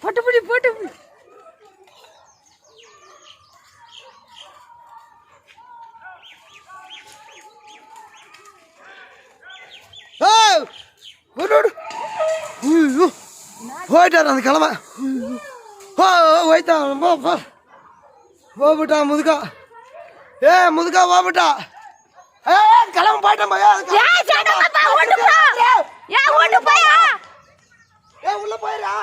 போட்டு போட்டு போயிட்டார் அந்த கிழமை போய்த்தான் போட்டா முதுக்கா முதுக்கா போட்டா கிளம்ப போயிட்டேன் உள்ள போயிடா